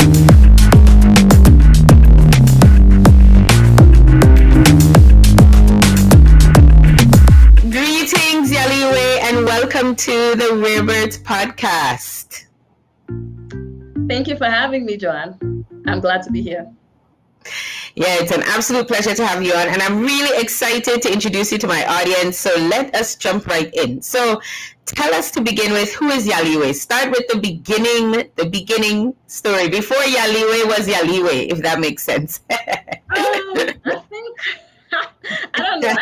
Greetings, Yaliwe, and welcome to the Rarebirds podcast. Thank you for having me, Joanne. I'm glad to be here. Yeah, it's an absolute pleasure to have you on, and I'm really excited to introduce you to my audience. So let us jump right in. So tell us, to begin with, who is Yaliwe? Start with the beginning story before Yaliwe was Yaliwe, if that makes sense. I think I don't know.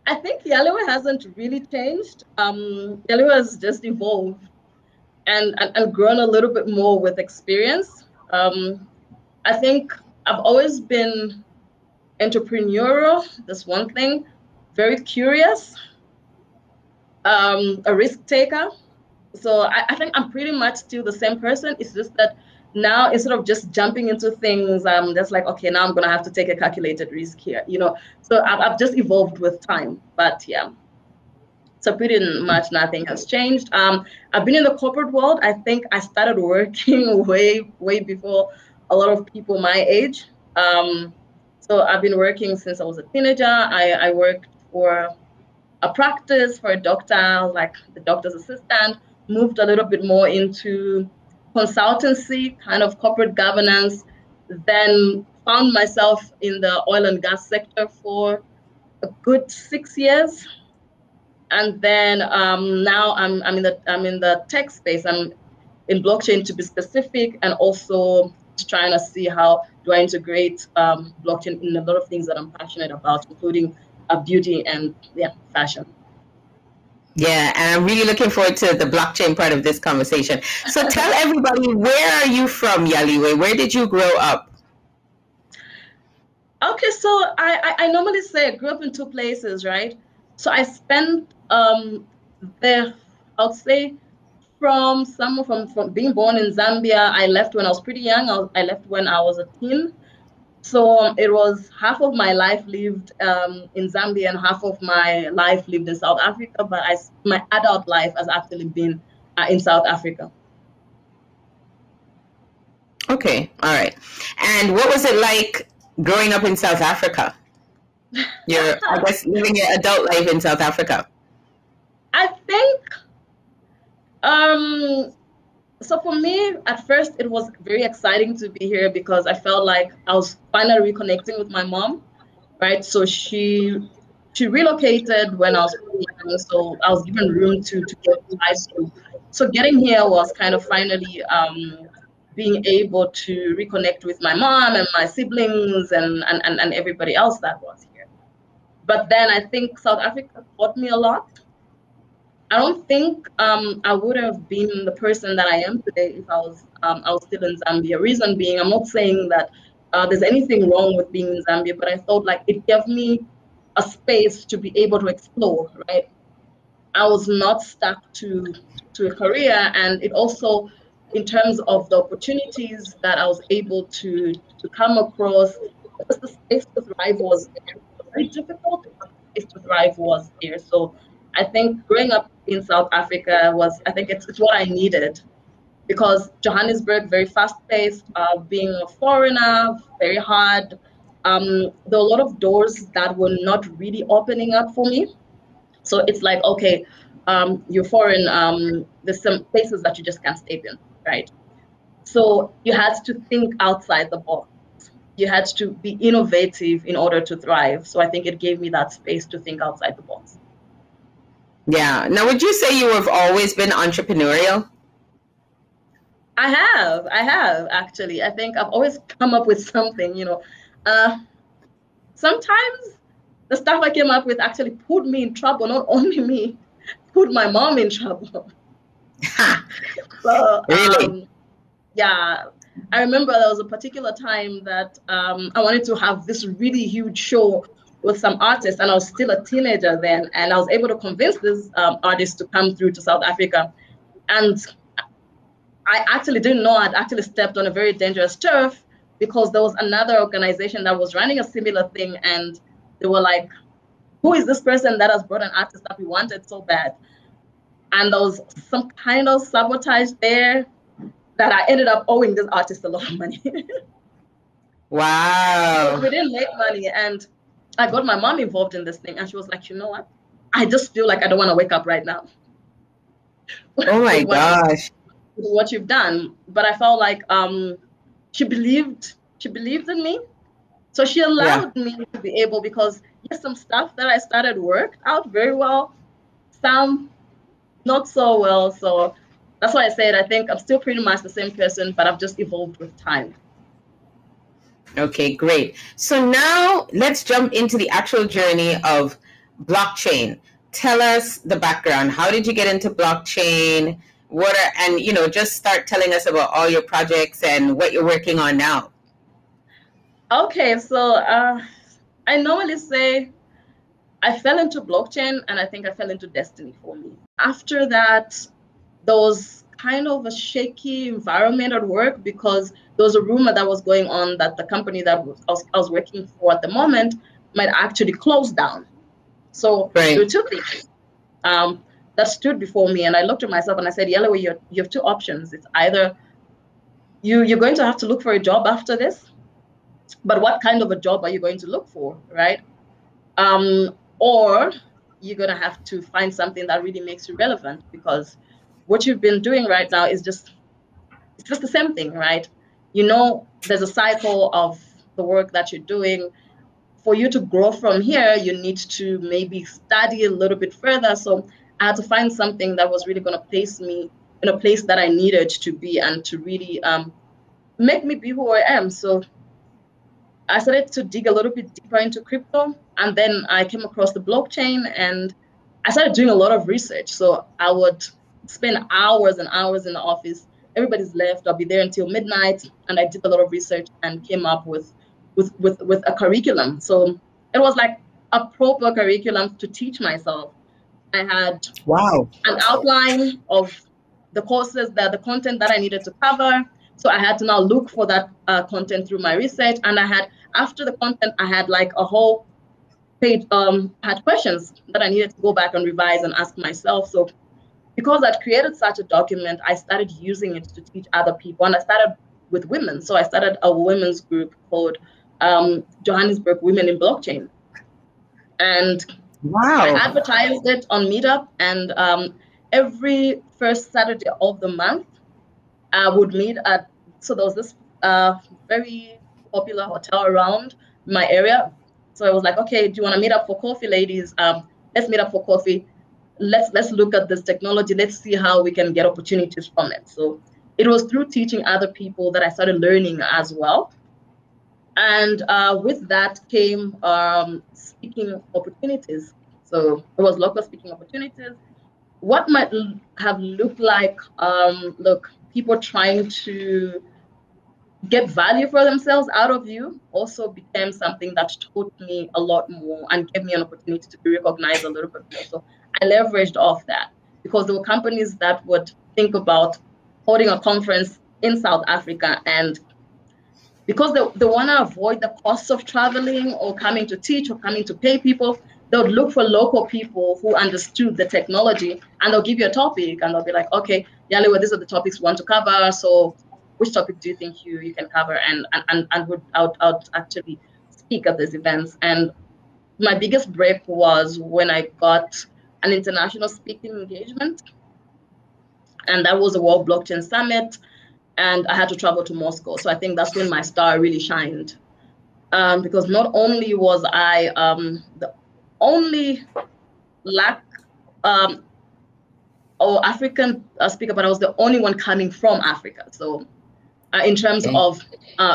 I think Yaliwe hasn't really changed. Yaliwe has just evolved and grown a little bit more with experience. I think I've always been entrepreneurial, that's one thing, very curious, a risk taker. So I think I'm pretty much still the same person. It's just that now, instead of just jumping into things, that's like, okay, now I'm going to have to take a calculated risk here, you know. So I've just evolved with time. But yeah, so pretty much nothing has changed. I've been in the corporate world. I think I started working way before a lot of people my age. So I've been working since I was a teenager. I worked for a practice for a doctor, like the doctor's assistant, moved a little bit more into consultancy, kind of corporate governance, then found myself in the oil and gas sector for a good 6 years. And then now I'm in the tech space. I'm in blockchain, to be specific, and also trying to see how do I integrate blockchain in a lot of things that I'm passionate about, including beauty and fashion. Yeah, and I'm really looking forward to the blockchain part of this conversation. So tell everybody, where are you from, Yaliwe? Where did you grow up? Okay, so I normally say I grew up in two places, right? So I spent there, I would say, from being born in Zambia. I left when I was pretty young. I left when I was a teen. So it was half of my life lived in Zambia and half of my life lived in South Africa. But my adult life has actually been in South Africa. Okay, all right. And what was it like growing up in South Africa? I guess, living your adult life in South Africa. I think, so for me, at first, it was very exciting to be here because I felt like I was finally reconnecting with my mom, right? So she relocated when I was young, so I was given room to get to high school. So getting here was kind of finally being able to reconnect with my mom and my siblings and everybody else that was here. But then I think South Africa taught me a lot. I don't think I would have been the person that I am today if I was still in Zambia. Reason being, I'm not saying that there's anything wrong with being in Zambia, but I thought like it gave me a space to be able to explore, right? I was not stuck to a career, and it also, in terms of the opportunities that I was able to come across, because the space to thrive was very difficult, but the space to thrive was there. So I think growing up in South Africa I think it's what I needed, because Johannesburg, very fast-paced, being a foreigner, very hard. There were a lot of doors that were not really opening up for me. So it's like, okay, you're foreign, there's some places that you just can't stay in, right? So you had to think outside the box. You had to be innovative in order to thrive. So I think it gave me that space to think outside the box. Yeah. Now, would you say you have always been entrepreneurial? I have actually. I think I've always come up with something, you know. Sometimes the stuff I came up with actually put me in trouble, not only me, put my mom in trouble. So, really? Yeah, I remember there was a particular time that I wanted to have this really huge show with some artists, and I was still a teenager then, and I was able to convince this artist to come through to South Africa. And I actually didn't know I'd actually stepped on a very dangerous turf, because there was another organization that was running a similar thing, and they were like, who is this person that has brought an artist that we wanted so bad? And there was some kind of sabotage there. that I ended up owing this artist a lot of money. Wow. We didn't make money, and I got my mom involved in this thing, and she was like, you know what? I just feel like I don't want to wake up right now. Oh my gosh. With what you've done. But I felt like she believed in me. So she allowed me to be able, because yes, some stuff that I started worked out very well, some not so well. So that's why I said I think I'm still pretty much the same person, but I've just evolved with time. Okay, great. So now let's jump into the actual journey of blockchain. Tell us the background. How did you get into blockchain? And just start telling us about all your projects and what you're working on now. Okay, so I normally say I fell into blockchain, and I think I fell into destiny for me. After that, there was kind of a shaky environment at work, because there was a rumor that was going on that the company that I was working for at the moment might actually close down. So there were two things that stood before me, and I looked at myself and I said, Yaliwe, you have two options. It's either you're going to have to look for a job after this, but what kind of a job are you going to look for, right? Or you're going to have to find something that really makes you relevant, because what you've been doing right now is it's just the same thing, right? There's a cycle of the work that you're doing. For you to grow from here, you need to maybe study a little bit further. So I had to find something that was really going to place me in a place that I needed to be, and to really make me be who I am. So I started to dig a little bit deeper into crypto, and then I came across the blockchain, and I started doing a lot of research. So I would spend hours and hours in the office. Everybody's left. I'll be there until midnight, and I did a lot of research and came up with a curriculum. So it was like a proper curriculum to teach myself. I had an outline of the courses, the content that I needed to cover. So I had to now look for that content through my research. And after the content, I had like a whole page, had questions that I needed to go back and revise and ask myself. So because I'd created such a document, I started using it to teach other people. And I started with women. So I started a women's group called Johannesburg Women in Blockchain. And I advertised it on Meetup, and every first Saturday of the month, I would meet so there was this very popular hotel around my area. So I was like, okay, do you want to meet up for coffee, ladies? Let's meet up for coffee. Let's look at this technology. Let's see how we can get opportunities from it. So it was through teaching other people that I started learning as well. And with that came speaking opportunities. So it was local speaking opportunities. What might have looked like, people trying to get value for themselves out of you, also became something that taught me a lot more and gave me an opportunity to be recognized a little bit more. So I leveraged off that, because there were companies that would think about holding a conference in South Africa, and because they want to avoid the costs of traveling or coming to teach or coming to pay people, they would look for local people who understood the technology, and they'll give you a topic, and they'll be like, okay, Yaliwe, these are the topics we want to cover. So which topic do you think you can cover? And I would actually speak at these events. And my biggest break was when I got an international speaking engagement, and that was the World Blockchain Summit. And I had to travel to Moscow. So I think that's when my star really shined. Because not only was I the only Black or African speaker, but I was the only one coming from Africa. So in terms of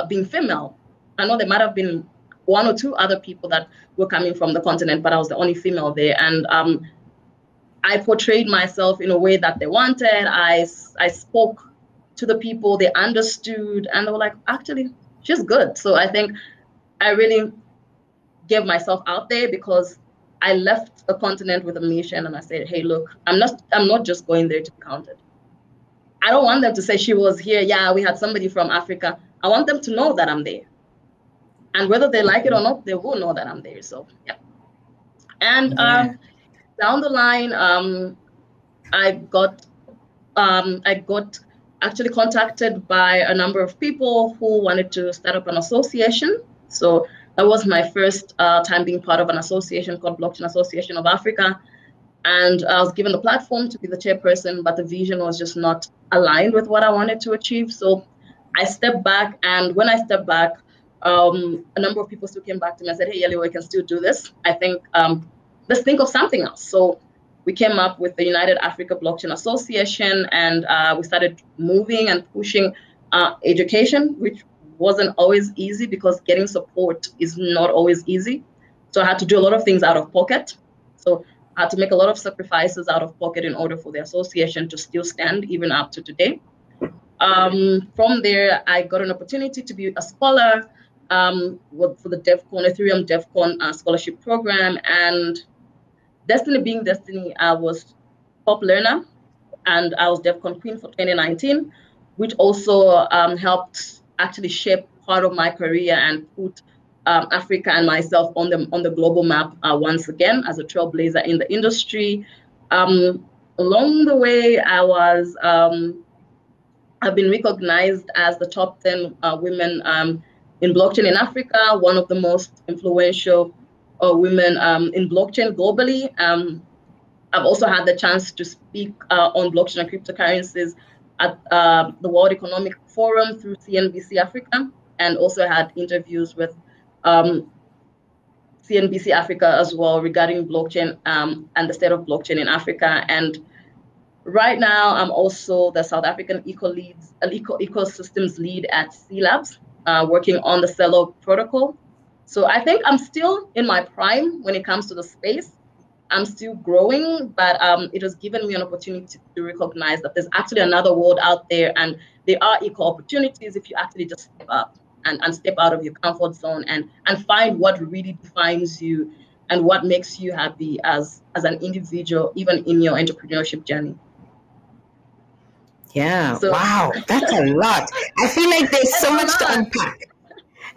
being female, I know there might have been one or two other people that were coming from the continent, but I was the only female there. And I portrayed myself in a way that they wanted. I spoke to the people, they understood, and they were like, actually, she's good. So I think I really gave myself out there, because I left a continent with a mission, and I said, hey, look, I'm not just going there to be counted. I don't want them to say she was here. Yeah, we had somebody from Africa. I want them to know that I'm there. And whether they like it or not, they will know that I'm there. So yeah. And down the line, I got actually contacted by a number of people who wanted to start up an association. So that was my first time being part of an association called Blockchain Association of Africa. And I was given the platform to be the chairperson, but the vision was just not aligned with what I wanted to achieve. So I stepped back, and when I stepped back, a number of people still came back to me and said, hey, Yaliwe, we can still do this. I think, let's think of something else. So we came up with the United Africa Blockchain Association, and we started moving and pushing education, which wasn't always easy because getting support is not always easy. So I had to do a lot of things out of pocket. So I had to make a lot of sacrifices out of pocket in order for the association to still stand even up to today. From there, I got an opportunity to be a scholar for the Ethereum Devcon Scholarship program. And Destiny being Destiny, I was top learner, and I was Devcon Queen for 2019, which also helped actually shape part of my career and put Africa and myself on the global map once again as a trailblazer in the industry. Along the way, I've been recognized as the top 10 women in blockchain in Africa, one of the most influential women in blockchain globally. I've also had the chance to speak on blockchain and cryptocurrencies at the World Economic Forum through CNBC Africa, and also had interviews with CNBC Africa as well regarding blockchain and the state of blockchain in Africa. And right now, I'm also the South African ecosystems lead at cLabs, working on the Celo protocol. So I think I'm still in my prime when it comes to the space. I'm still growing, but it has given me an opportunity to recognize that there's actually another world out there, and there are equal opportunities if you actually just step up and step out of your comfort zone and find what really defines you and what makes you happy as an individual, even in your entrepreneurship journey. Yeah, so, wow, that's a lot. I feel like there's so much to unpack.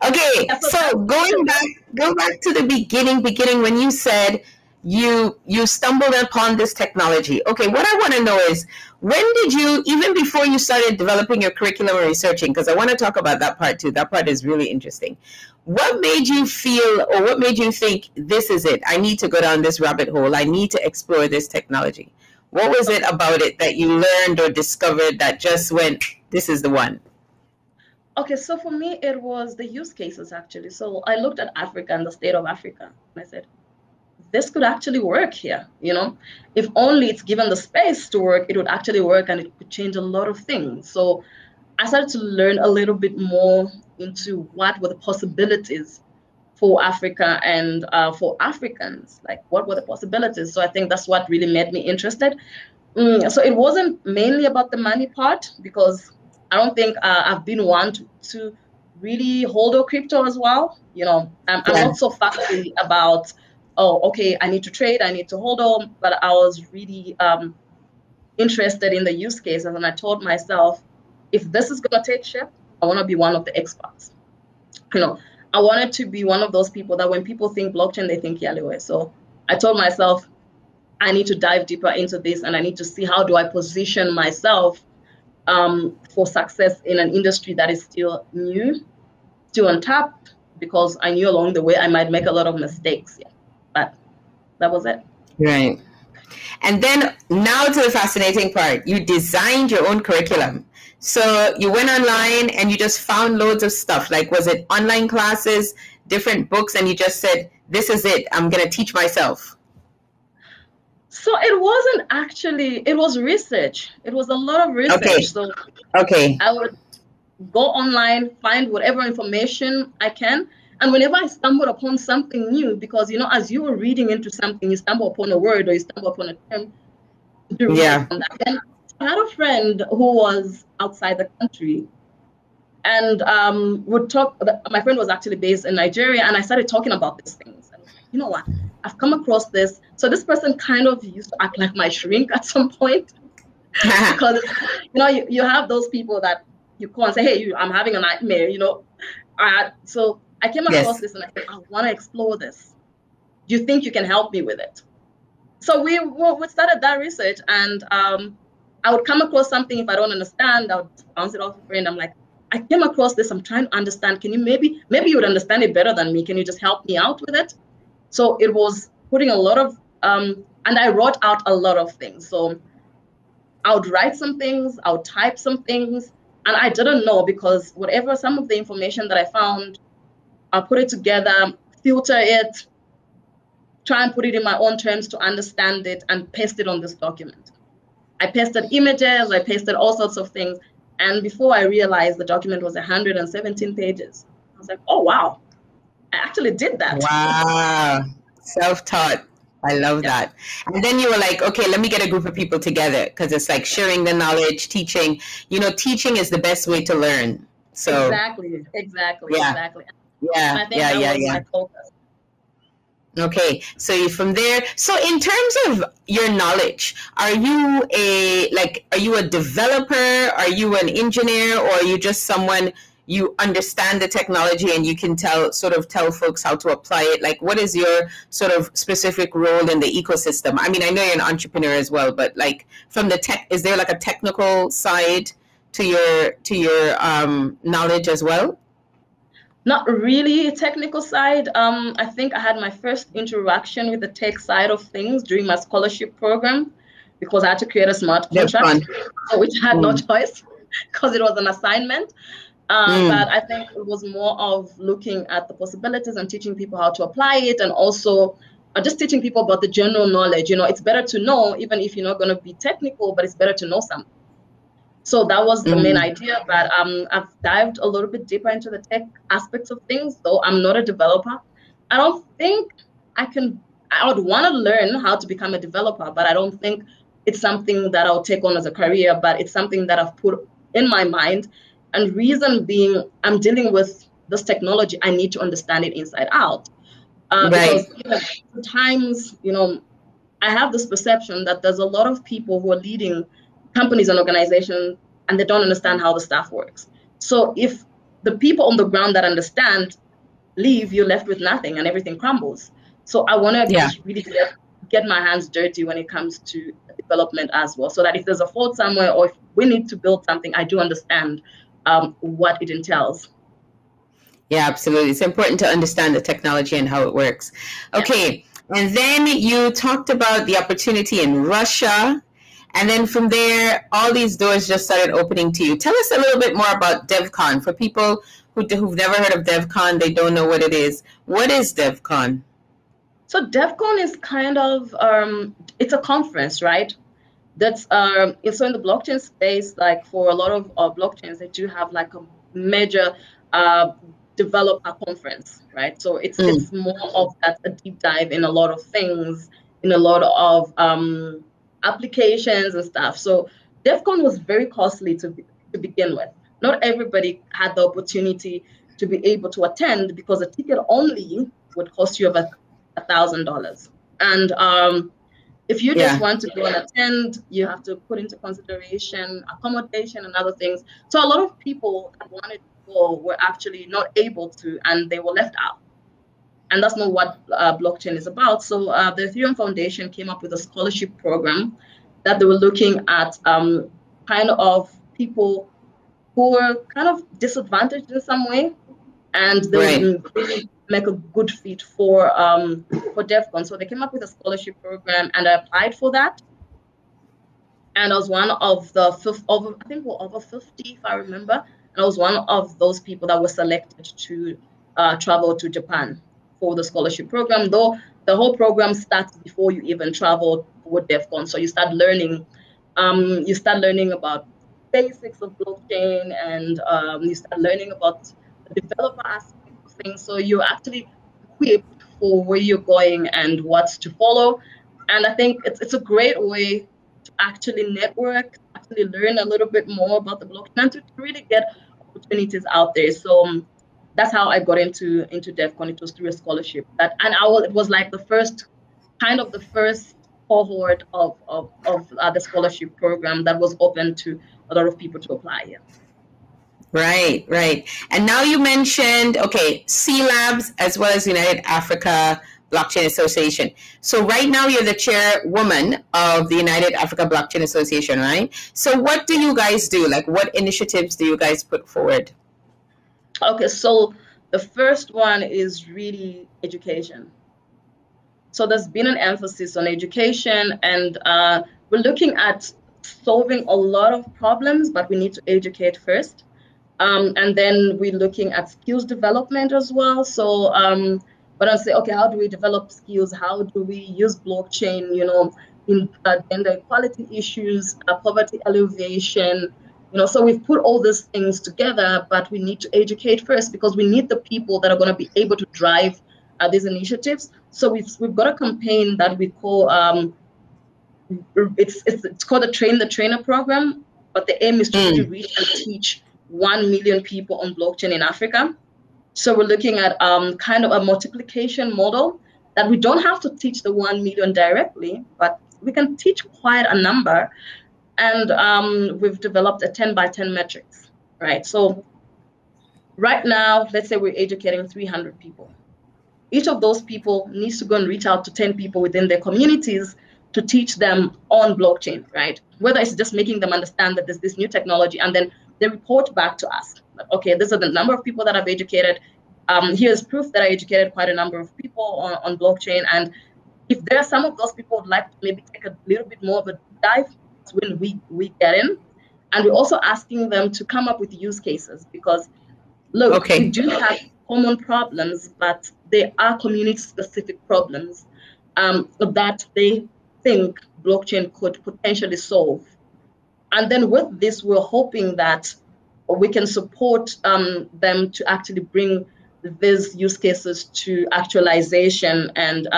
Okay, so go back to the beginning when you said you stumbled upon this technology. Okay, what I want to know is, when did you, even before you started developing your curriculum or researching, because I want to talk about that part too. That part is really interesting. What made you feel, or what made you think, this is it? I need to go down this rabbit hole. I need to explore this technology. What was it about it that you learned or discovered that just went, this is the one? Okay, so for me, it was the use cases, actually. So I looked at Africa and the state of Africa, and I said, this could actually work here. You know, if only it's given the space to work, it would actually work, and it could change a lot of things. So I started to learn a little bit more into what were the possibilities for Africa and for Africans, like what were the possibilities. So I think that's what really made me interested. So it wasn't mainly about the money part, because I don't think I've been one to really hold a crypto as well. You know, I'm not so fussy about, oh, okay, I need to trade, I need to hold on, but I was really interested in the use cases, and I told myself, if this is gonna take shape, I want to be one of the experts. You know, I wanted to be one of those people that when people think blockchain, they think Yaliwe. So I told myself, I need to dive deeper into this, and I need to see how do I position myself for success in an industry that is still new, still untapped, because I knew along the way I might make a lot of mistakes. Yeah, but that was it. Right. And then now to the fascinating part. You designed your own curriculum. So you went online and you just found loads of stuff. Like, was it online classes, different books, and you just said, this is it, I'm going to teach myself? So it wasn't actually, it was research. It was a lot of research. Okay. So okay. I would go online, find whatever information I can. And whenever I stumbled upon something new, because, you know, as you were reading into something, you stumble upon a word or you stumble upon a term. Yeah. And I had a friend who was outside the country, and would talk. My friend was actually based in Nigeria, and I started talking about these things. And you know what? I've come across this. So this person kind of used to act like my shrink at some point, because you know you have those people that you call and say, "Hey, I'm having a nightmare," you know. So I came across this, and I said, "I want to explore this. Do you think you can help me with it?" So we started that research, and I would come across something, if I don't understand, I would bounce it off a friend. I'm like, I came across this, I'm trying to understand. Can you maybe you would understand it better than me. Can you just help me out with it? So it was putting a lot of, and I wrote out a lot of things. So I would write some things, I would type some things, and I didn't know, because whatever, some of the information that I found, I'll put it together, filter it, try and put it in my own terms to understand it, and paste it on this document. I pasted images, I pasted all sorts of things. And before I realized, the document was 117 pages. I was like, oh, wow, I actually did that. Wow. Self-taught. I love that. And then you were like, okay, let me get a group of people together, because it's like sharing the knowledge, teaching. You know, teaching is the best way to learn. So exactly. Yeah. I think that was my focus. Okay, so from there, so in terms of your knowledge, are you a developer? Are you an engineer? Or are you just someone, you understand the technology and you can tell folks how to apply it? Like, what is your sort of specific role in the ecosystem? I mean, I know you're an entrepreneur as well, but like from the tech, is there like a technical side to your knowledge as well? Not really a technical side. I think I had my first interaction with the tech side of things during my scholarship program, because I had to create a smart contract, which I had no choice, because it was an assignment. But I think it was more of looking at the possibilities and teaching people how to apply it, and also just teaching people about the general knowledge. You know, it's better to know, even if you're not going to be technical, but it's better to know something. So that was the main idea, but I've dived a little bit deeper into the tech aspects of things, though I'm not a developer. I don't think I would want to learn how to become a developer, but I don't think it's something that I'll take on as a career, but it's something that I've put in my mind. And reason being, I'm dealing with this technology, I need to understand it inside out. Because sometimes, you know, I have this perception that there's a lot of people who are leading companies and organizations, and they don't understand how the staff works. So if the people on the ground that understand leave, you're left with nothing and everything crumbles. So I want to just really get my hands dirty when it comes to development as well, so that if there's a fault somewhere or if we need to build something, I do understand what it entails. Yeah, absolutely. It's important to understand the technology and how it works. Okay. And then you talked about the opportunity in Russia. And then from there, all these doors just started opening to you. Tell us a little bit more about Devcon. For people who've never heard of Devcon, they don't know what it is. What is Devcon? So Devcon is kind of, it's a conference, right? That's it's so in the blockchain space, like for a lot of blockchains, they do have like a major developer conference, right? So it's more of that, a deep dive in a lot of things, in a lot of applications and stuff. So Devcon was very costly to begin with. Not everybody had the opportunity to be able to attend, because a ticket only would cost you about $1,000. And if you just want to go and attend, you have to put into consideration accommodation and other things. So a lot of people that wanted to go were actually not able to, and they were left out. And that's not what blockchain is about. So the Ethereum Foundation came up with a scholarship program that they were looking at kind of people who were kind of disadvantaged in some way, and they would really make a good fit for Devcon. So they came up with a scholarship program, and I applied for that. And I was one of the I think we're over 50, if I remember. And I was one of those people that were selected to travel to Japan for the scholarship program, though the whole program starts before you even travel with Devcon. So you start learning about basics of blockchain, and you start learning about the developer aspect of things. So you're actually equipped for where you're going and what's to follow. And I think it's a great way to actually network, actually learn a little bit more about the blockchain, and to really get opportunities out there. So that's how I got into Devcon. It was through a scholarship. It was like the first cohort of the scholarship program that was open to a lot of people to apply here. Right. And now you mentioned, cLabs as well as United Africa Blockchain Association. So right now you're the chairwoman of the United Africa Blockchain Association, right? So what do you guys do? Like, what initiatives do you guys put forward? Okay, so the first one is really education. So there's been an emphasis on education, and we're looking at solving a lot of problems, but we need to educate first. And then we're looking at skills development as well. So but I'll say, okay, how do we develop skills? How do we use blockchain, you know, in gender equality issues, poverty alleviation, you know, so we've put all these things together, but we need to educate first because we need the people that are going to be able to drive these initiatives. So we've got a campaign that we call it's called the Train the Trainer program, but the aim is to really reach and teach 1 million people on blockchain in Africa. So we're looking at kind of a multiplication model that we don't have to teach the 1 million directly, but we can teach quite a number. And we've developed a 10 by 10 metrics, right? So right now, let's say we're educating 300 people. Each of those people needs to go and reach out to 10 people within their communities to teach them on blockchain, right? Whether it's just making them understand that there's this new technology, and then they report back to us. Okay, these are the number of people that I've educated. Here's proof that I educated quite a number of people on blockchain. And if there are some of those people who would like to maybe take a little bit more of a dive, it's when we get in. And we're also asking them to come up with use cases because, look, we do have common problems, but they are community-specific problems that they think blockchain could potentially solve. And then with this, we're hoping that we can support them to actually bring these use cases to actualization and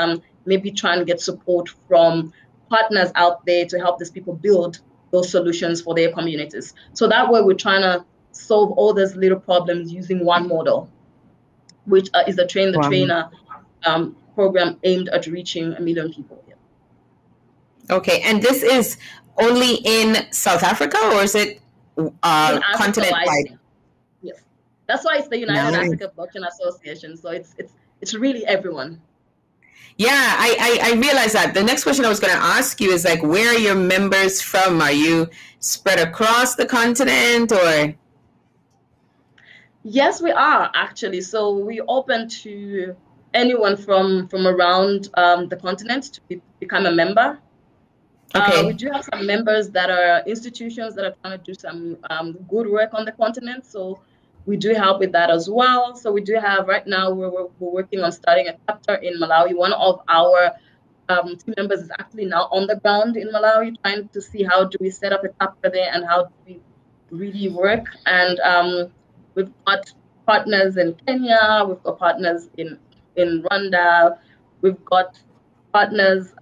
maybe try and get support from partners out there to help these people build those solutions for their communities. So that way we're trying to solve all those little problems using one model, which is the Train the Trainer program aimed at reaching 1 million people. Yeah. Okay, and this is only in South Africa, or is it continent-wide? Yes, that's why it's the United Africa Blockchain Association. So it's really everyone. Yeah, I realize that. The next question I was going to ask you is like, where are your members from? Are you spread across the continent, or? Yes, we are actually. So we open to anyone from around the continent to become a member. Okay. We do have some members that are institutions that are trying to do some good work on the continent. So we do help with that as well. So we do have right now, we're working on starting a chapter in Malawi. One of our team members is actually now on the ground in Malawi, trying to see how do we set up a chapter there and how do we really work. And we've got partners in Kenya, we've got partners in Rwanda, we've got partners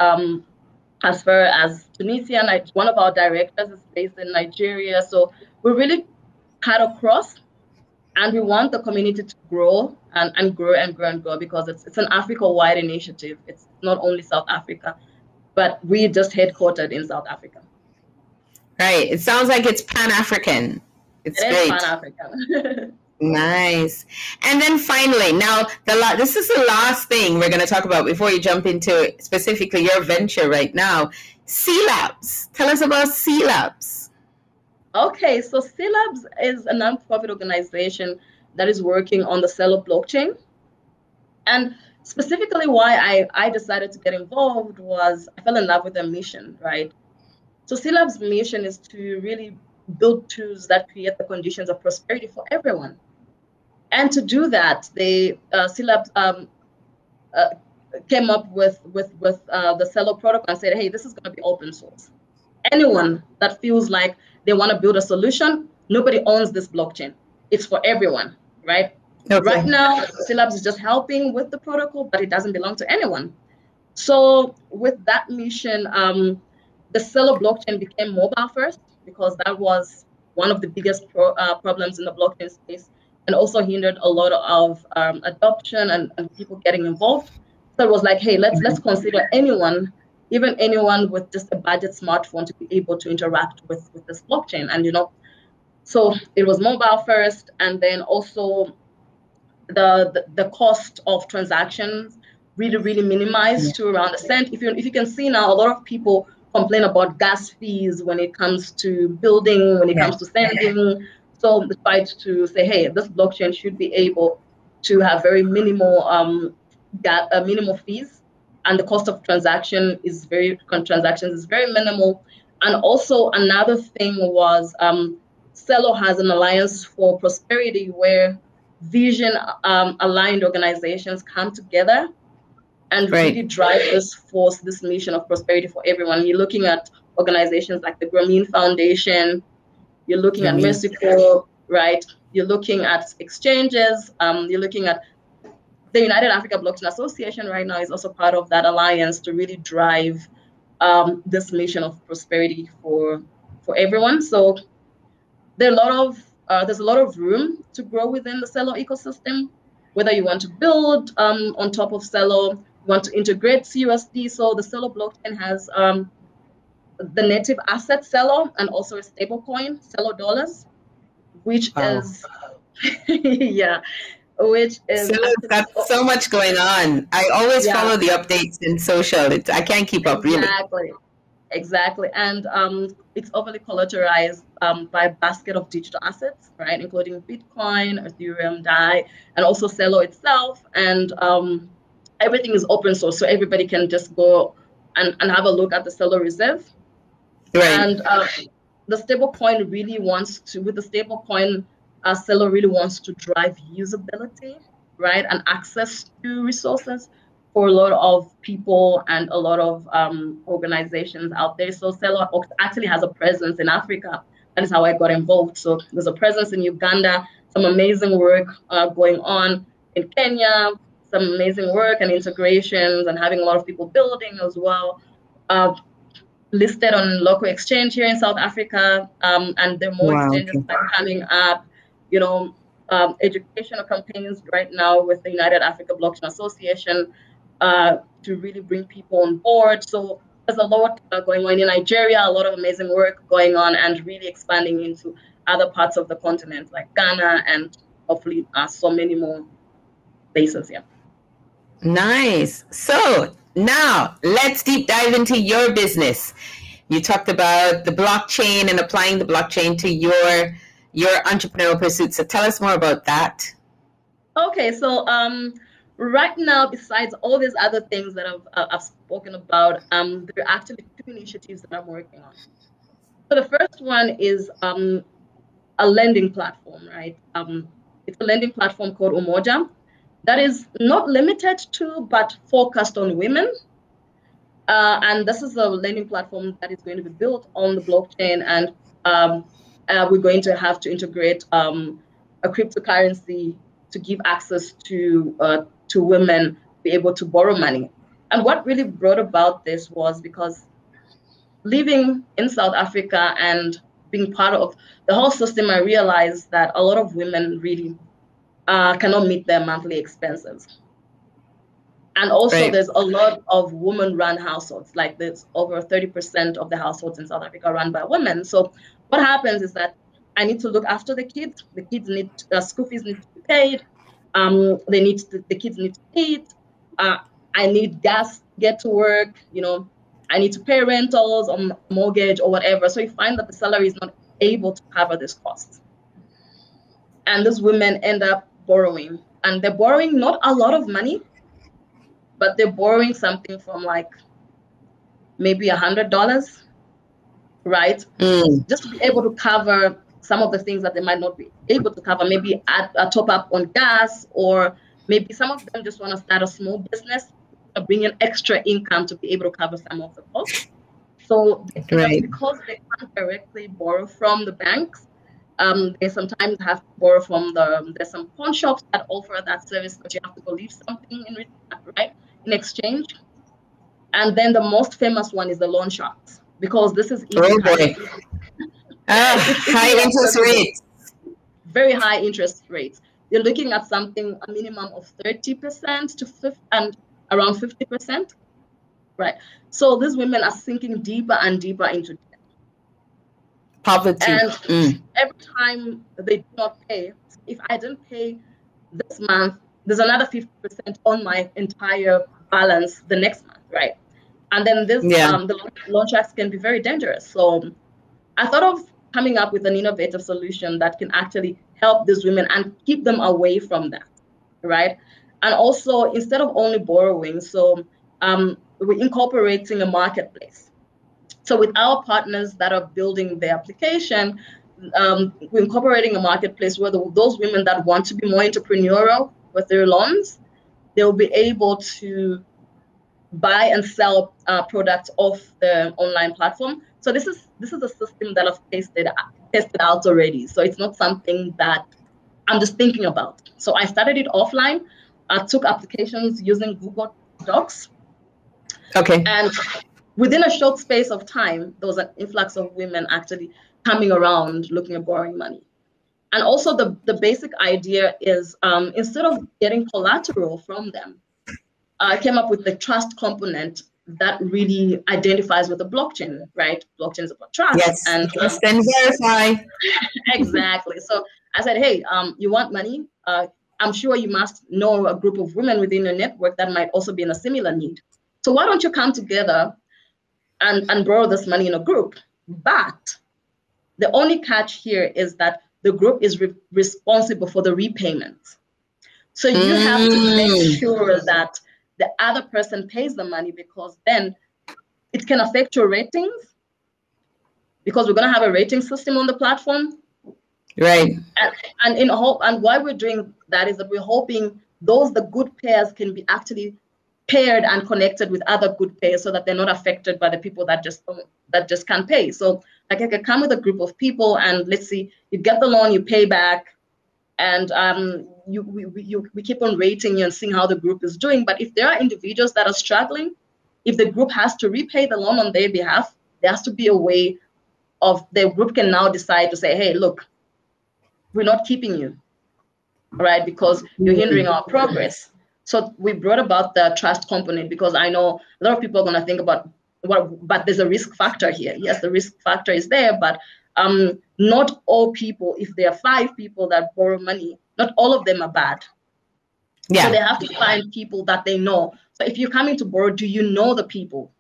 as far as Tunisia. And one of our directors is based in Nigeria. So we're really cut across, and we want the community to grow and grow and grow and grow because it's an Africa-wide initiative. It's not only South Africa, but we're just headquartered in South Africa. Right. It sounds like it's Pan-African. It's great. Pan-African. Nice. And then finally, now this is the last thing we're going to talk about before you jump into specifically your venture right now. cLabs. Tell us about cLabs. Okay, so cLabs is a nonprofit organization that is working on the Celo blockchain. And specifically why I decided to get involved was I fell in love with their mission, right? So cLabs' mission is to really build tools that create the conditions of prosperity for everyone. And to do that, cLabs came up with the Celo protocol and said, hey, this is going to be open source. Anyone that feels like they want to build a solution, nobody owns this blockchain. It's for everyone, right? Okay. Right now, cLabs is just helping with the protocol, but it doesn't belong to anyone. So with that mission, the Celo blockchain became mobile first because that was one of the biggest problems in the blockchain space, and also hindered a lot of adoption and people getting involved. So it was like, hey, let's consider anyone, even anyone with just a budget smartphone, to be able to interact with this blockchain. And so it was mobile first, and then also the cost of transactions really minimized to around a cent. If you can see now, a lot of people complain about gas fees when it comes to building, when it comes to sending. So they tried to say, hey, this blockchain should be able to have very minimal minimal fees, and the cost of transactions is very minimal. And also another thing was Celo has an alliance for prosperity where vision aligned organizations come together and really drive this mission of prosperity for everyone. You're looking at organizations like the Grameen Foundation, you're looking at Mexico, right? You're looking at exchanges, you're looking at the United Africa Blockchain Association right now is also part of that alliance to really drive this mission of prosperity for everyone. So there's a lot of room to grow within the Celo ecosystem, whether you want to build on top of Celo, you want to integrate CUSD. So the Celo blockchain has the native asset Celo and also a stable coin, Celo dollars, which is, which is Celo's got so much going on. I always follow the updates in social. I can't keep up, really. Exactly. And it's overly collateralized by a basket of digital assets, right? Including Bitcoin, Ethereum, DAI, and also Celo itself. And everything is open source, so everybody can just go and have a look at the Celo reserve. And the stablecoin really wants to, with the stablecoin, Celo really wants to drive usability, right? And access to resources for a lot of people and a lot of organizations out there. So Celo actually has a presence in Africa. That is how I got involved. So there's a presence in Uganda, some amazing work going on in Kenya, some amazing work and integrations and having a lot of people building as well. Listed on local exchange here in South Africa, and there are more exchanges coming up. You know, educational campaigns right now with the United Africa Blockchain Association to really bring people on board. So there's a lot going on in Nigeria, a lot of amazing work going on, and really expanding into other parts of the continent like Ghana and hopefully so many more places here. Nice. So now let's deep dive into your business. You talked about the blockchain and applying the blockchain to your entrepreneurial pursuits. So tell us more about that. Okay, so right now, besides all these other things that I've spoken about, there are actually two initiatives that I'm working on. So the first one is a lending platform, right? It's a lending platform called Umoja that is not limited to, but focused on women. And this is a lending platform that is going to be built on the blockchain, and we're going to have to integrate a cryptocurrency to give access to women to be able to borrow money. And what really brought about this was because living in South Africa and being part of the whole system, I realized that a lot of women really cannot meet their monthly expenses. And also there's a lot of women-run households, like there's over 30% of the households in South Africa run by women. So what happens is that I need to look after the kids. The kids need school fees need to be paid. The kids need to eat. I need gas to get to work. You know, I need to pay rentals or mortgage or whatever. So you find that the salary is not able to cover this cost. And these women end up borrowing, and they're borrowing not a lot of money, but they're borrowing something from like maybe $100, right? Just to be able to cover some of the things that they might not be able to cover, maybe add a top up on gas, or maybe some of them just want to start a small business, bring in extra income to be able to cover some of the costs. So because they can't directly borrow from the banks, they sometimes have to borrow from there's some pawn shops that offer that service, but you have to go leave something in return, right? In exchange. And then the most famous one is the loan sharks, because this is even high interest rates. Very high interest rates. You're looking at something, a minimum of 30% to 50, and around 50%, right? So these women are sinking deeper and deeper into debt. Poverty. And every time they do not pay, if I didn't pay this month, there's another 50% on my entire balance the next month, right? And then this the loan sharks can be very dangerous. So I thought of coming up with an innovative solution that can actually help these women and keep them away from that, right? And also, instead of only borrowing, so we're incorporating a marketplace. So with our partners that are building the application, we're incorporating a marketplace where those women that want to be more entrepreneurial with their loans, they'll be able to buy and sell products off the online platform. So this is a system that I've tested out already. So it's not something that I'm just thinking about. So I started it offline. I took applications using Google Docs. Okay. And within a short space of time, there was an influx of women actually coming around looking at borrowing money. And also the basic idea is instead of getting collateral from them, I came up with the trust component that really identifies with the blockchain, right? Blockchain is about trust. Yes, and trust and verify. Exactly. So I said, hey, you want money? I'm sure you must know a group of women within your network that might also be in a similar need. So why don't you come together and borrow this money in a group? But the only catch here is that the group is responsible for the repayments. So you have to make sure that the other person pays the money, because then it can affect your ratings, because we're going to have a rating system on the platform. Right. And why we're doing that is that we're hoping the good pairs can be actually paired and connected with other good pairs, so that they're not affected by the people that just can't pay. So like I can come with a group of people, and let's see, you get the loan, you pay back, and we keep on rating you and seeing how the group is doing. But if there are individuals that are struggling, if the group has to repay the loan on their behalf, there has to be a way of the group can now decide to say, hey, look, we're not keeping you, right? Because you're hindering our progress. So we brought about the trust component, because I know a lot of people are going to think about, but there's a risk factor here. Yes, the risk factor is there, but not all people, if there are 5 people that borrow money, not all of them are bad. Yeah. So they have to find people that they know. So if you're coming to borrow, do you know the people?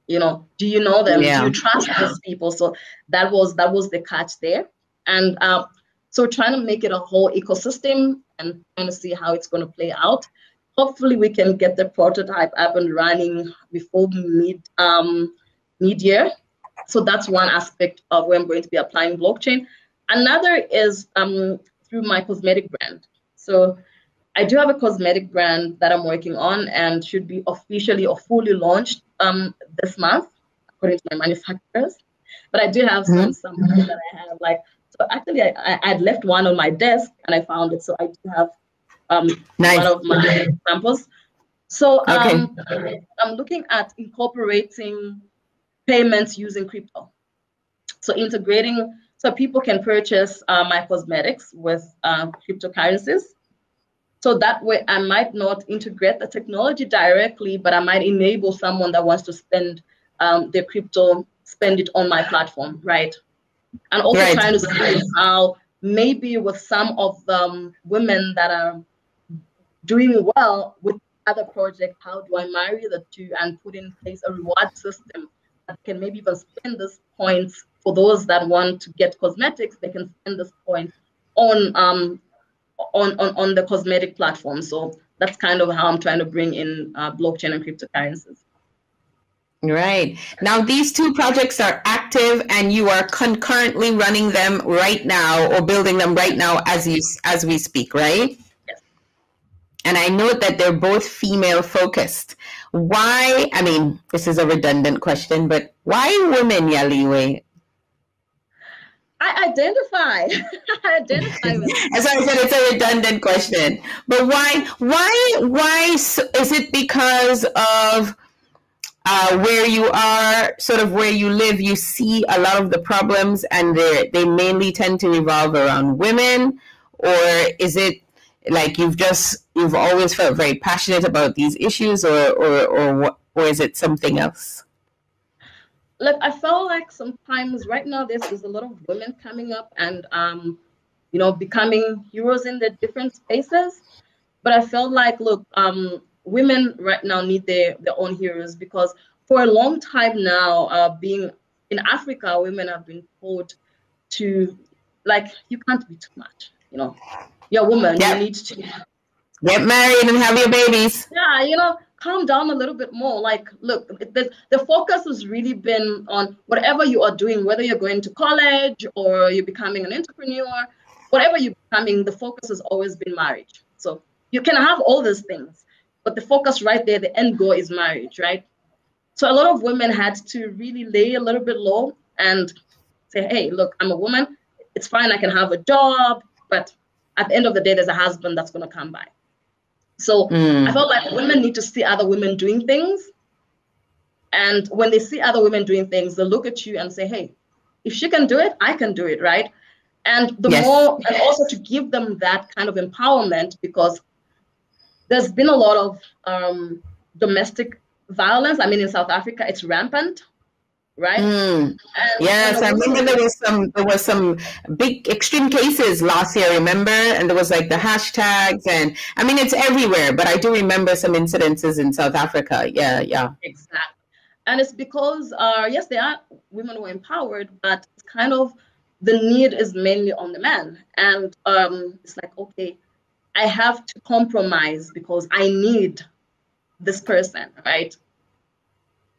Do you know them? Yeah. Do you trust those people? So that was the catch there. And so trying to make it a whole ecosystem and trying to see how it's going to play out. Hopefully we can get the prototype up and running before mid-year. So that's one aspect of where I'm going to be applying blockchain. Another is through my cosmetic brand. So I do have a cosmetic brand that I'm working on and should be officially or fully launched this month, according to my manufacturers. But I do have some that I have, like, so actually I'd left one on my desk and I found it. So I do have one of my samples. So I'm looking at incorporating payments using crypto. So integrating, so people can purchase my cosmetics with cryptocurrencies. So that way I might not integrate the technology directly, but I might enable someone that wants to spend their crypto, spend it on my platform, right? And also trying to see how maybe with some of the women that are doing well with other projects, how do I marry the two and put in place a reward system that can maybe even spend this points for those that want to get cosmetics, they can spend this point on the cosmetic platform. So that's kind of how I'm trying to bring in blockchain and cryptocurrencies. Right. Now, these 2 projects are active and you are concurrently running them right now or building them right now as we speak, right? Yes. And I note that they're both female focused. Why, I mean, this is a redundant question, but why women, Yaliwe? I identify with it. As I said, it's a redundant question. But why is it because of where you are, sort of where you live, you see a lot of the problems and they mainly tend to revolve around women? Or is it like you've always felt very passionate about these issues, or is it something else? Look, I felt like sometimes right now there's a lot of women coming up and becoming heroes in their different spaces. But I felt like, look, women right now need their own heroes, because for a long time now, being in Africa, women have been told to, like, you can't be too much, you know. You're a woman, you need to get married and have your babies. Yeah, you know, calm down a little bit more. Like, look, the focus has really been on whatever you are doing, whether you're going to college or you're becoming an entrepreneur, whatever you're becoming, the focus has always been marriage. So you can have all these things, but the focus right there, the end goal is marriage, right? So a lot of women had to really lay a little bit low and say, hey, look, I'm a woman. It's fine, I can have a job, but at the end of the day, there's a husband that's going to come by. So I felt like women need to see other women doing things. And when they see other women doing things, they look at you and say, hey, if she can do it, I can do it, right? And the more, and also to give them that kind of empowerment, because there's been a lot of domestic violence. I mean, in South Africa, it's rampant. Right. Yes, I remember there was some big extreme cases last year. Remember, and there was like the hashtags, and I mean it's everywhere. But I do remember some incidences in South Africa. Yeah, exactly. And it's because yes, there are women who are empowered, but it's kind of the need is mainly on the man, and it's like, okay, I have to compromise because I need this person, right?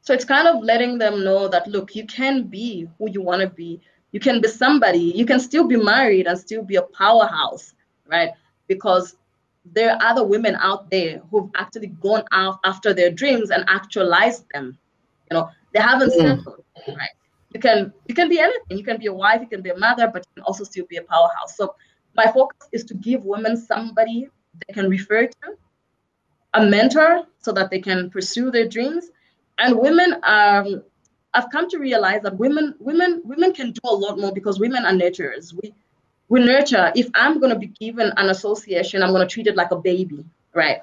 So it's kind of letting them know that, look, you can be who you want to be. You can be somebody. You can still be married and still be a powerhouse, right? Because there are other women out there who've actually gone out after their dreams and actualized them. You know, they haven't settled, right? You can be anything. You can be a wife, you can be a mother, but you can also still be a powerhouse. So my focus is to give women somebody they can refer to, a mentor, so that they can pursue their dreams. And women, I've come to realize that women can do a lot more, because women are nurturers. We nurture. If I'm going to be given an association, I'm going to treat it like a baby, right?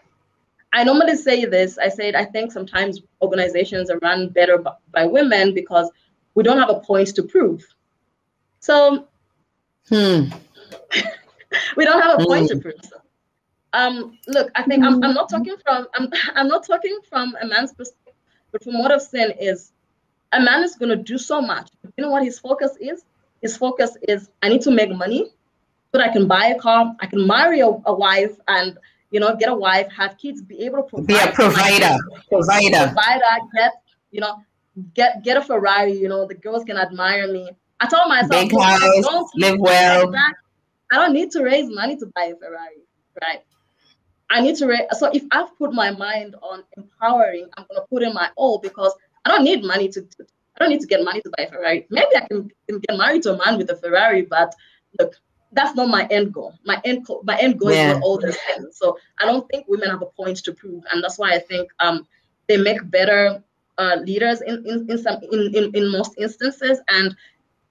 I normally say this. I think sometimes organizations are run better by women because we don't have a point to prove. So we don't have a point to prove. So, look, I think I'm not talking from a man's perspective. But from what I've seen is, a man is going to do so much. You know what his focus is? His focus is, I need to make money so that I can buy a car, I can marry a wife, and, you know, get a wife, have kids, be able to provide. Be a provider. Get a Ferrari. You know, the girls can admire me. I told myself, big house, live well. I don't need to raise money to buy a Ferrari, right? I need to so if I've put my mind on empowering, I'm gonna put in my all, because I don't need money I don't need to get money to buy a Ferrari. Maybe I can get married to a man with a Ferrari, but look, that's not my end goal. My end goal is not all these things. So I don't think women have a point to prove, and that's why I think they make better leaders in most instances. And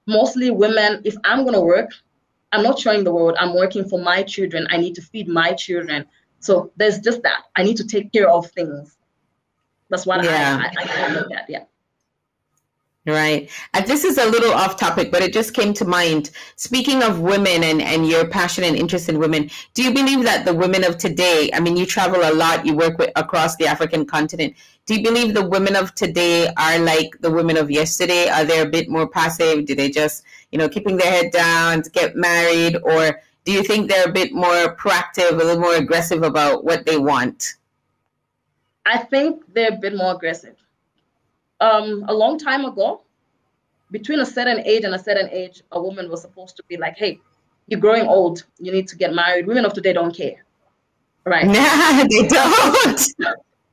mostly women, if I'm gonna work, I'm not showing the world. I'm working for my children. I need to feed my children. So there's just that. I need to take care of things. That's what I look at. Yeah. Right. This is a little off topic, but it just came to mind. Speaking of women and your passion and interest in women, do you believe that the women of today, I mean, you travel a lot, you work across the African continent. Do you believe the women of today are like the women of yesterday? Are they a bit more passive? Do they just, you know, keeping their head down to get married? Or do you think they're a bit more proactive, a little more aggressive about what they want? I think they're a bit more aggressive. A long time ago, between a certain age and a certain age, a woman was supposed to be like, hey, you're growing old, you need to get married. Women of today don't care, right? Nah, they don't.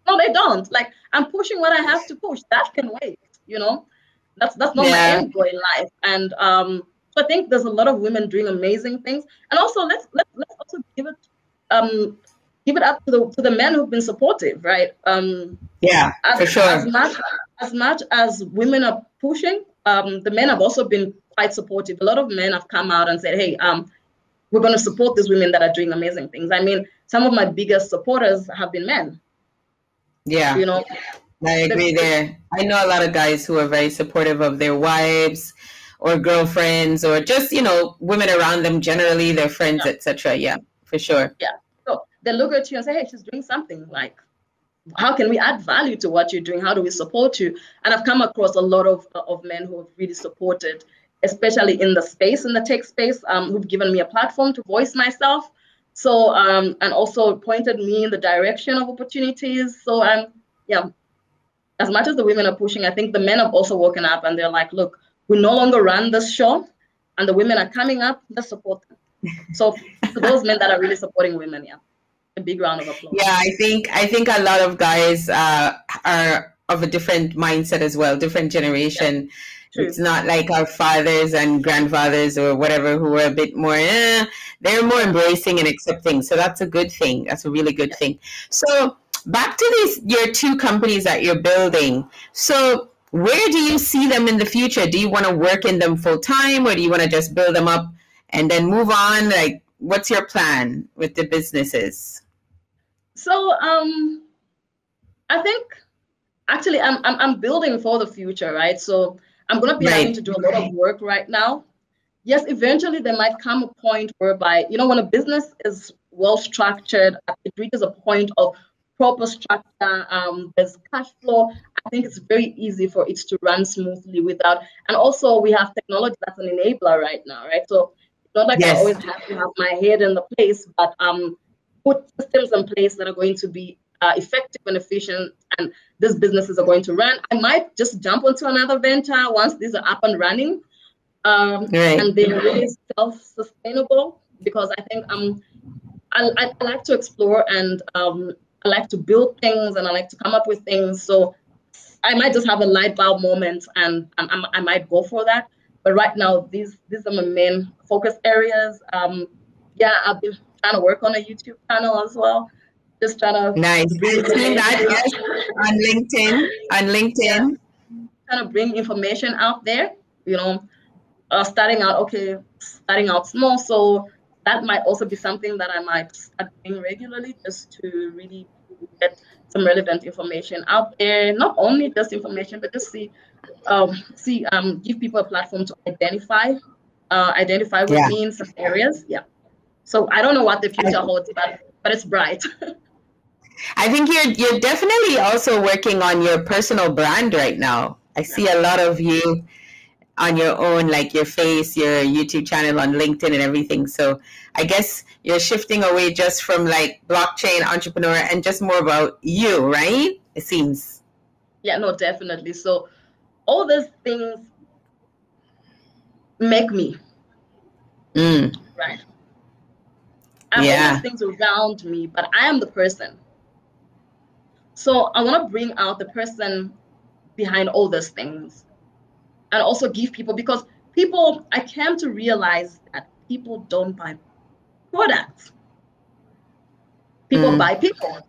No, they don't. Like, I'm pushing what I have to push. That can wait, you know? That's not my end goal in life. And so I think there's a lot of women doing amazing things. And also, let's also give it up to the men who've been supportive, right? For sure. As much as women are pushing, the men have also been quite supportive. A lot of men have come out and said, hey, we're going to support these women that are doing amazing things. I mean, some of my biggest supporters have been men. Yeah. You know, I agree there. I know a lot of guys who are very supportive of their wives or girlfriends, or just, you know, women around them generally, their friends, etc. Yeah, for sure. Yeah. So they look at you and say, hey, she's doing something. Like, how can we add value to what you're doing? How do we support you? And I've come across a lot of men who have really supported, especially in the space, in the tech space, who've given me a platform to voice myself. So, and also pointed me in the direction of opportunities. So, yeah, as much as the women are pushing, I think the men have also woken up and they're like, look, we no longer run this show, and the women are coming up, let's support them. So for those men that are really supporting women, yeah, a big round of applause. Yeah, I think a lot of guys are of a different mindset as well, different generation. Yeah, it's not like our fathers and grandfathers or whatever who are a bit more, they're more embracing and accepting. So that's a good thing. That's a really good thing. So back to your two companies that you're building. So where do you see them in the future? Do you want to work in them full time, or do you want to just build them up and then move on? Like, what's your plan with the businesses? So I think actually I'm building for the future, right? So I'm gonna be having to do a lot of work right now. Yes, eventually there might come a point whereby, you know, when a business is well structured, it reaches a point of proper structure, there's cash flow. I think it's very easy for it to run smoothly without, and also we have technology that's an enabler right now, right? So it's not like I always have to have my head in the place, but put systems in place that are going to be effective and efficient, and these businesses are going to run. I might just jump onto another venture once these are up and running, and they're really self-sustainable, because I think I like to explore, and I like to build things, and I like to come up with things. So I might just have a light bulb moment, and I might go for that. But right now, these are my main focus areas. Yeah, I've been trying to work on a YouTube channel as well. Just trying to I've seen that, yes, on LinkedIn. Yeah, trying to bring information out there. You know, starting out small. So that might also be something that I might start doing regularly, just to really get some relevant information out there. Not only just information, but just give people a platform to identify with me in some areas. Yeah. So I don't know what the future holds, but it's bright. I think you're definitely also working on your personal brand right now. I see a lot of you on your own, like your face, your YouTube channel, on LinkedIn and everything. So I guess you're shifting away just from like blockchain entrepreneur and just more about you, right? It seems. Yeah, no, definitely. So all these things make me. Right. I have all these things around me, but I am the person. So I want to bring out the person behind all these things, and also give people, because I came to realize that people don't buy products. People buy people.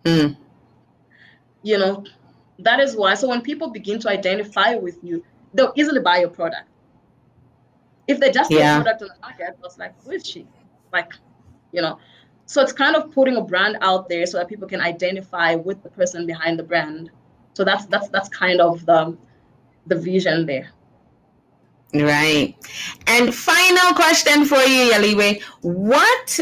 You know, that is why. So when people begin to identify with you, they'll easily buy your product. If they just see a product on the market, it's like, who is she? Like, you know. So it's kind of putting a brand out there so that people can identify with the person behind the brand. So that's kind of the vision there. Right. And final question for you, Yaliwe. What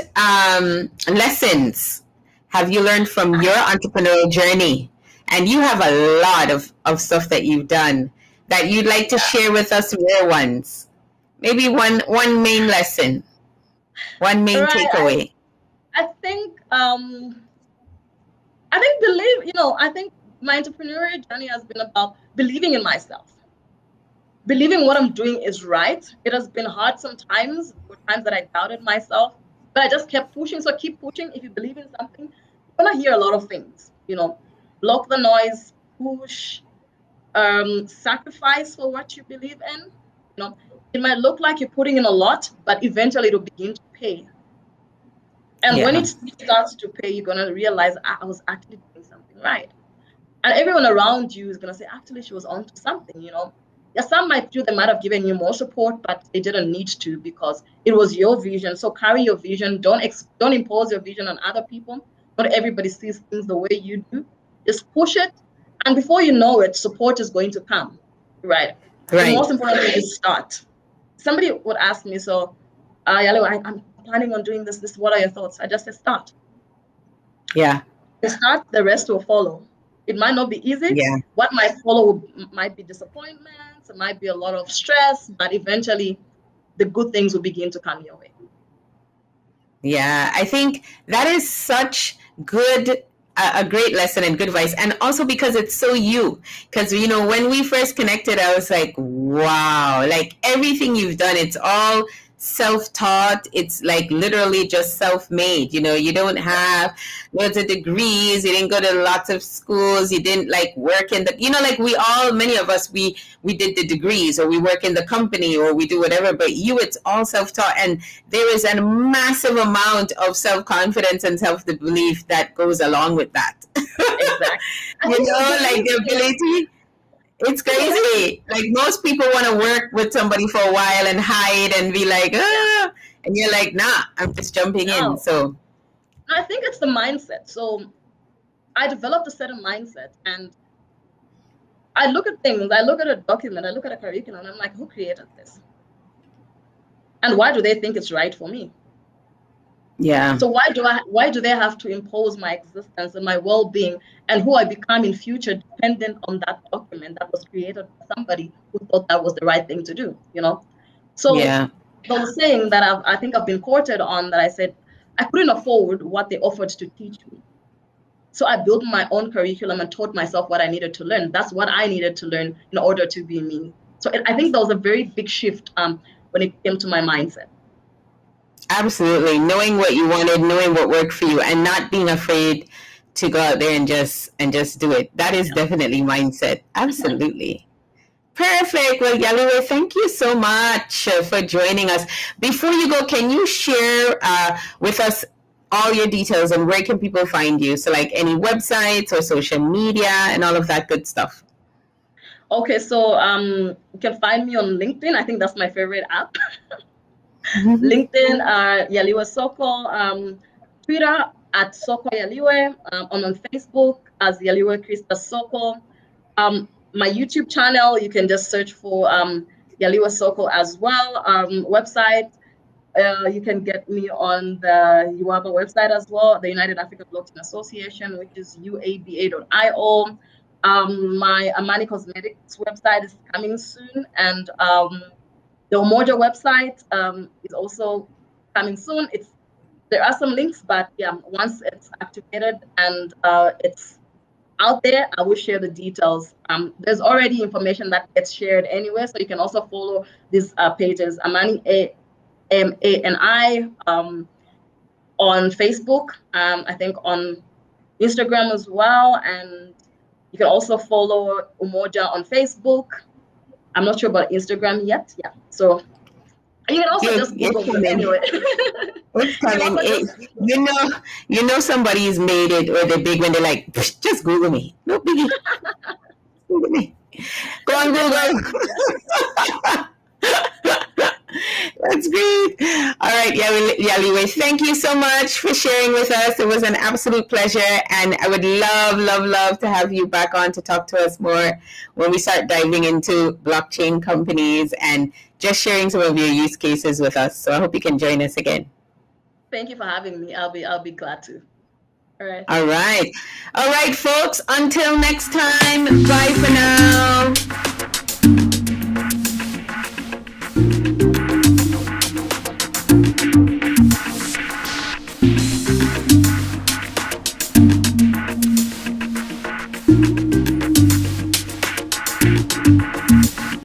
lessons have you learned from your entrepreneurial journey? And you have a lot of stuff that you've done that you'd like to share with us, rare ones. Maybe one main lesson, one main takeaway. I think I think my entrepreneurial journey has been about believing in myself. Believing what I'm doing is right. It has been hard sometimes. There were times that I doubted myself, but I just kept pushing. So keep pushing. If you believe in something, you're gonna hear a lot of things. You know, block the noise, push, sacrifice for what you believe in. You know, it might look like you're putting in a lot, but eventually it'll begin to pay. And when it starts to pay, you're gonna realize I was actually doing something right. And everyone around you is gonna say, actually, she was onto something. You know. Yeah, some might have given you more support, but they didn't need to, because it was your vision. So carry your vision. Don't impose your vision on other people. Not everybody sees things the way you do. Just push it, and before you know it, support is going to come. Right. The most important thing is start. Somebody would ask me, so Yaliwe, I'm planning on doing this. What are your thoughts? I just said, start. Yeah. Start, the rest will follow. It might not be easy. Yeah. What might follow might be disappointments. It might be a lot of stress, but eventually the good things will begin to come your way. Yeah, I think that is such good, a great lesson and good advice. And also because it's so you. Because, you know, when we first connected, I was like, wow, like everything you've done, it's all self-taught. It's like literally just self-made. You know, you don't have loads of degrees. You didn't go to lots of schools. You didn't like work in the, you know, like many of us, we did the degrees, or we work in the company, or we do whatever. But you, it's all self-taught. And there is a massive amount of self-confidence and self-belief that goes along with that. Exactly. You know, like the ability. It's crazy. Like most people want to work with somebody for a while and hide and be like, ah, and you're like, nah, I'm just jumping in. So I think it's the mindset. So I developed a certain mindset, and I look at things, I look at a document, I look at a curriculum, and I'm like, who created this? And why do they think it's right for me? Yeah. So why do they have to impose my existence and my well-being and who I become in future dependent on that document that was created by somebody who thought that was the right thing to do, you know? So yeah. the saying that I think I've been quoted on, that I said, I couldn't afford what they offered to teach me. So I built my own curriculum and taught myself what I needed to learn. That's what I needed to learn in order to be me. So I think there was a very big shift when it came to my mindset. Absolutely. Knowing what you wanted, knowing what worked for you, and not being afraid to go out there and just do it. That is definitely mindset. Absolutely. Perfect. Well, Yaliwe, thank you so much for joining us. Before you go, can you share with us all your details and where can people find you? So like any websites or social media and all of that good stuff. Okay, so you can find me on LinkedIn. I think that's my favorite app. LinkedIn, Yaliwe Soko, Twitter at Soko Yaliwe, on Facebook as Yaliwe Krista Soko. My YouTube channel, you can just search for Yaliwe Soko as well. Website, you can get me on the UABA website as well, the United African Blockchain Association, which is uaba.io. My Amani Cosmetics website is coming soon, and the Umoja website is also coming soon. There are some links, but yeah, once it's activated and it's out there, I will share the details. There's already information that gets shared anyway, so you can also follow these pages, Amani AMANI on Facebook, I think on Instagram as well, and you can also follow Umoja on Facebook. I'm not sure about Instagram yet. Yeah, so you can also just Google me anyway. It's coming. You know somebody's made it, or they're big when they're like, just Google me. No biggie. Google me. Go on Google. That's great. All right, Yaliwe, thank you so much for sharing with us. It was an absolute pleasure, and I would love to have you back on to talk to us more when we start diving into blockchain companies and just sharing some of your use cases with us. So I hope you can join us again. Thank you for having me. I'll be glad to. All right. All right, folks. Until next time. Bye for now.